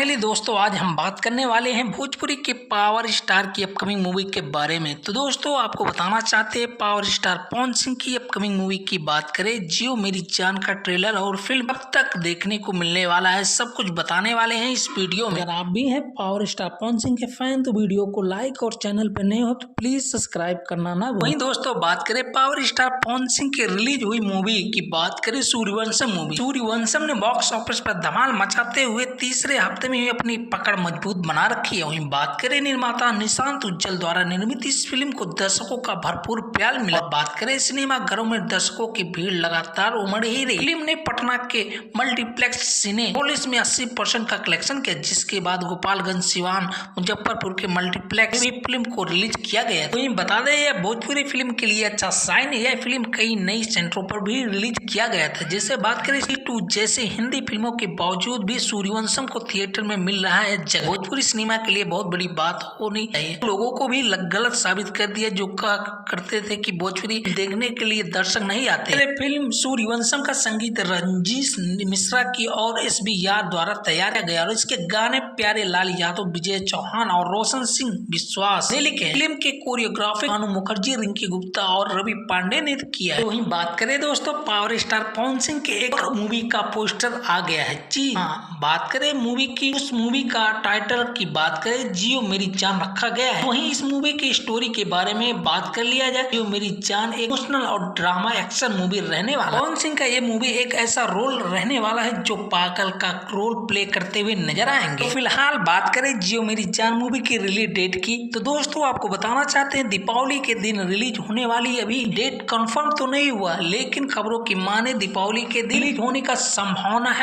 Finally दोस्तों आज हम बात करने वाले हैं भोजपुरी के पावर स्टार की अपकमिंग मूवी के बारे में। तो दोस्तों आपको बताना चाहते हैं पावर स्टार पवन सिंह की अपकमिंग मूवी की बात करें। जियो मेरी जान का ट्रेलर और फिल्म कब तक देखने को मिलने वाला है, सब कुछ बताने वाले हैं इस वीडियो में। अगर आप भी हैं पावर स्टार पवन सिंह के फैन तो वीडियो को लाइक और चैनल पर नए हो तो प्लीज सब्सक्राइब करना ना भूलें। वहीं दोस्तों बात करें पावर स्टार पवन सिंह की रिलीज हुई मूवी की बात करें सूर्यवंशम मूवी। सूर्यवंशम ने बॉक्स ऑफिस पर धमाल मचाते हुए तीसरे हफ्ते में अपनी पकड़ मजबूत बना रखी है। वहीं बात करें निर्माता निशांत उज्जवल द्वारा निर्मित इस फिल्म को दर्शकों का भरपूर प्यार मिला। बात करें सिनेमा घरों में दर्शकों की भीड़ लगातार उमड़ ही रही। फिल्म ने पटना के मल्टीप्लेक्स सिनेपोलिस में 80% का कलेक्शन किया, जिसके बाद गोपालगंज, सिवान, मुजफ्फरपुर के मल्टीप्लेक्स में फिल्म को रिलीज किया गया। वहीं बता दें यह भोजपुरी फिल्म के लिए अच्छा साइन है। यह फिल्म कई नई सेंटरों पर भी रिलीज किया गया था। जैसे बात करें टू जैसे हिंदी फिल्मों के बावजूद भी सूर्यवंशम को थिएटर में मिल रहा है जगह। भोजपुरी सिनेमा के लिए बहुत बड़ी बात होनी चाहिए। लोगों को भी गलत साबित कर दिया जो करते थे कि भोजपुरी देखने के लिए दर्शक नहीं आते। फिल्म सूर्यवंशम का संगीत रंजीश मिश्रा की और SB यार द्वारा तैयार किया गया और इसके गाने प्यारे लाल यादव, विजय चौहान और रोशन सिंह विश्वास ने लिखे। फिल्म के कोरियोग्राफी अनु मुखर्जी, रिंकी गुप्ता और रवि पांडे ने किया है। वहीं बात करें दोस्तों पावर स्टार पवन सिंह के एक मूवी का पोस्टर आ गया है। जी हाँ, बात करें मूवी की, उस मूवी का टाइटल की बात करें जियो मेरी जान रखा गया है। वहीं इस मूवी की स्टोरी के बारे में बात कर लिया जाए। जियो मेरी जान एक इमोशनल और ड्रामा एक्शन मूवी रहने वाला है। पवन सिंह का ये मूवी एक ऐसा रोल रहने वाला है जो पागल का रोल प्ले करते हुए नजर आएंगे। तो फिलहाल बात करें जियो मेरी जान मूवी की रिलीज डेट की, तो दोस्तों आपको बताना चाहते हैं दीपावली के दिन रिलीज होने वाली। अभी डेट कंफर्म तो नहीं हुआ, लेकिन खबरों की माने दीपावली के दिन रिलीज होने का संभावना है।